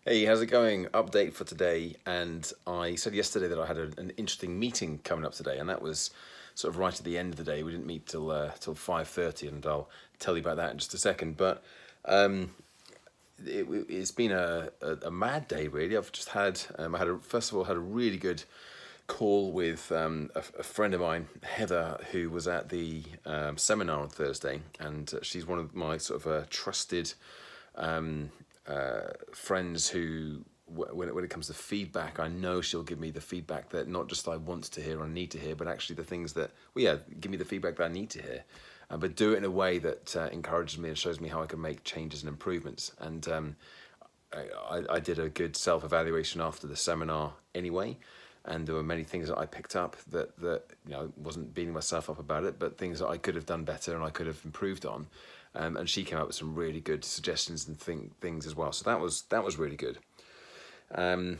Hey, how's it going? Update for today. And I said yesterday that I had an interesting meeting coming up today, and that was sort of right at the end of the day. We didn't meet till 5:30, and I'll tell you about that in just a second. But it's been a mad day really. I've just had I had first of all had a really good call with a friend of mine, Heather, who was at the seminar on Thursday, and she's one of my sort of trusted friends who, when it comes to feedback, I know she'll give me the feedback that not just I want to hear or need to hear, but actually the things that, well, yeah, give me the feedback that I need to hear, but do it in a way that encourages me and shows me how I can make changes and improvements. And I did a good self-evaluation after the seminar anyway, and there were many things that I picked up that wasn't beating myself up about it, but things that I could have done better and I could have improved on. And she came up with some really good suggestions and things as well. So that was really good. And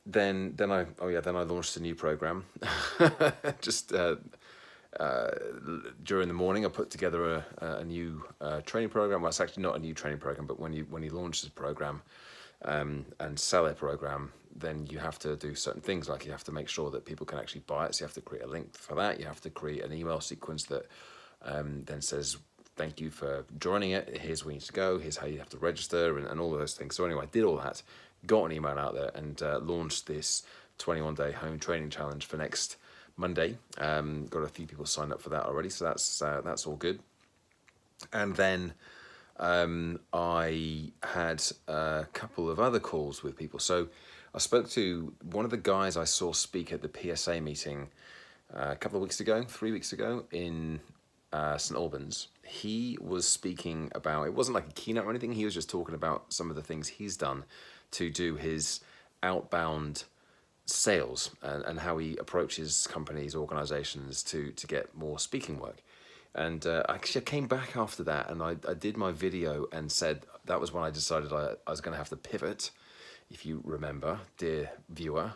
then I launched a new program. Just during the morning, I put together a new training program. Well, it's actually not a new training program, but when you launch this program and sell a program, then you have to do certain things, like you have to make sure that people can actually buy it. So you have to create a link for that. You have to create an email sequence that then says, thank you for joining it. Here's where you need to go. Here's how you have to register and all of those things. So anyway, I did all that, got an email out there, and launched this 21-day home training challenge for next Monday. Got a few people signed up for that already, so that's all good. And then I had a couple of other calls with people. So I spoke to one of the guys I saw speak at the PSA meeting a couple of weeks ago, 3 weeks ago in St Albans. He was speaking about, it wasn't like a keynote or anything, he was just talking about some of the things he's done to do his outbound sales and how he approaches companies, organizations to get more speaking work. And actually, I came back after that and I did my video and said that was when I decided I was going to have to pivot, if you remember, dear viewer,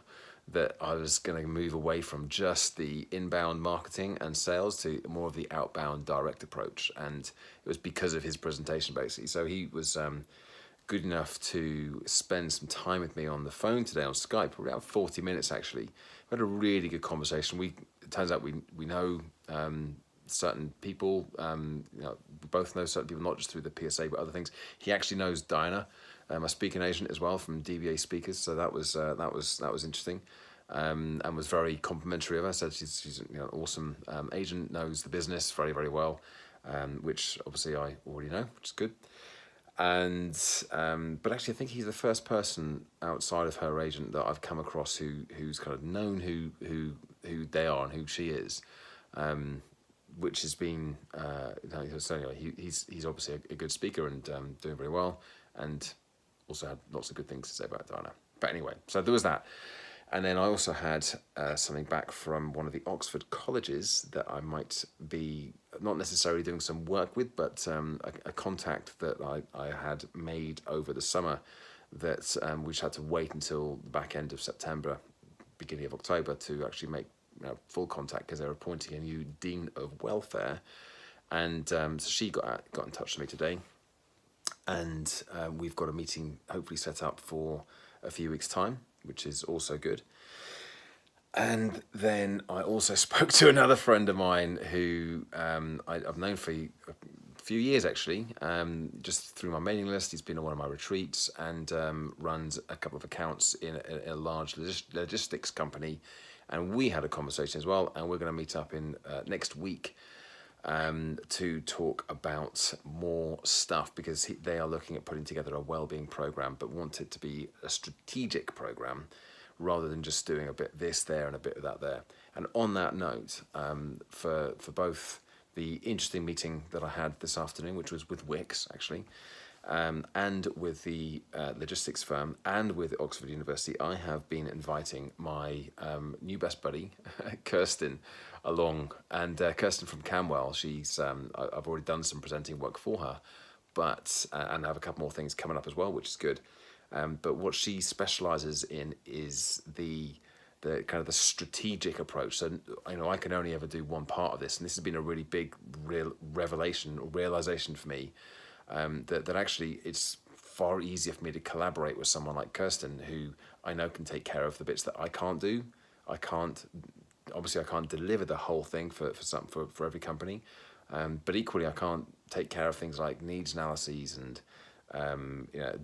that I was going to move away from just the inbound marketing and sales to more of the outbound direct approach. And it was because of his presentation, basically. So he was good enough to spend some time with me on the phone today on Skype, around 40 minutes actually. We had a really good conversation. It turns out we know certain people, we both know certain people, not just through the PSA, but other things. He actually knows Diana, my speaking agent as well from DBA Speakers. So that was interesting. And was very complimentary of her. Said she's an awesome agent, knows the business very, very well, which obviously I already know, which is good. And but actually, I think he's the first person outside of her agent that I've come across who's kind of known who they are and who she is, which has been so anyway. He's obviously a good speaker and doing very well, and also had lots of good things to say about Diana. But anyway, so there was that. And then I also had something back from one of the Oxford colleges that I might be not necessarily doing some work with, but a contact that I had made over the summer that we just had to wait until the back end of September, beginning of October to actually make full contact because they're appointing a new Dean of Welfare. And so she got in touch with me today. And we've got a meeting hopefully set up for a few weeks' time, which is also good. And then I also spoke to another friend of mine who I've known for a few years actually, just through my mailing list. He's been on one of my retreats and runs a couple of accounts in a large logistics company. And we had a conversation as well, and we're going to meet up in next week to talk about more stuff because they are looking at putting together a wellbeing program, but want it to be a strategic program rather than just doing a bit this there and a bit of that there. And on that note, for both the interesting meeting that I had this afternoon, which was with Wix actually, and with the logistics firm and with Oxford University, I have been inviting my new best buddy, Kirsten, along. And Kirsten from Camwell, I've already done some presenting work for her, but and I have a couple more things coming up as well, which is good. But what she specialises in is the kind of the strategic approach. So I can only ever do one part of this, and this has been a really big realization for me. That actually it's far easier for me to collaborate with someone like Kirsten, who I know can take care of the bits that I can't do. Obviously I can't deliver the whole thing for every company, but equally I can't take care of things like needs analyses and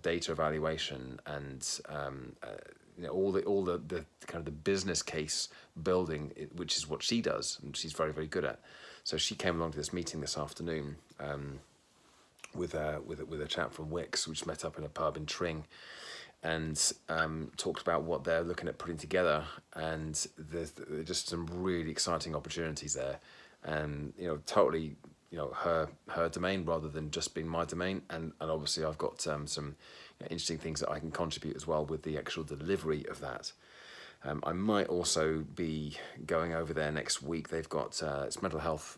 data evaluation and all the kind of the business case building, which is what she does and she's very, very good at. So she came along to this meeting this afternoon with a chap from Wix, which met up in a pub in Tring, and talked about what they're looking at putting together, and there's just some really exciting opportunities there, and totally her domain rather than just being my domain, and obviously I've got some interesting things that I can contribute as well with the actual delivery of that. I might also be going over there next week. They've got it's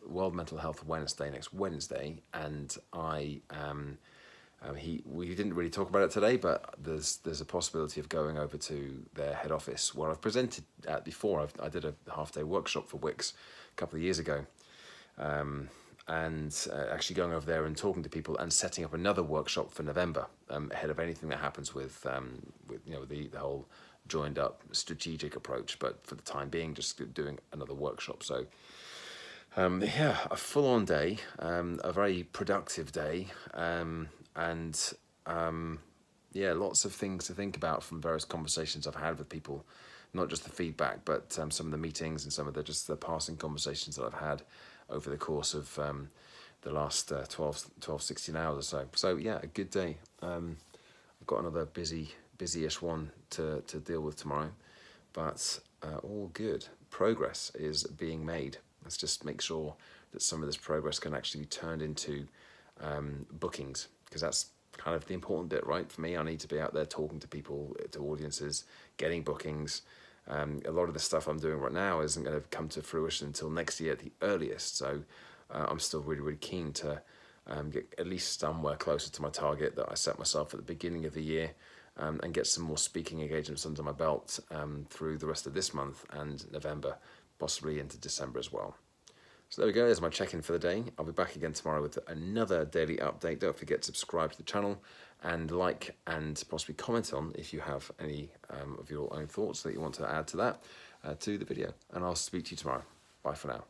World Mental Health Awareness Day next Wednesday, and we didn't really talk about it today, but there's a possibility of going over to their head office where I've presented at before. I did a half-day workshop for Wix a couple of years ago, and actually going over there and talking to people and setting up another workshop for November ahead of anything that happens with the whole joined up strategic approach, but for the time being just doing another workshop. So a full-on day, a very productive day, and lots of things to think about from various conversations I've had with people, not just the feedback, but some of the meetings and some of the passing conversations that I've had over the course of the last 16 hours or so. So yeah, a good day. I've got another busy-ish one to deal with tomorrow, but all good. Progress is being made. Let's just make sure that some of this progress can actually be turned into bookings, because that's kind of the important bit, right? For me, I need to be out there talking to people, to audiences, getting bookings. A lot of the stuff I'm doing right now isn't going to come to fruition until next year at the earliest, so I'm still really, really keen to get at least somewhere closer to my target that I set myself at the beginning of the year, and get some more speaking engagements under my belt through the rest of this month and November, possibly into December as well. So there we go, there's my check-in for the day. I'll be back again tomorrow with another daily update. Don't forget to subscribe to the channel and like and possibly comment on if you have any of your own thoughts that you want to add to that, to the video. And I'll speak to you tomorrow. Bye for now.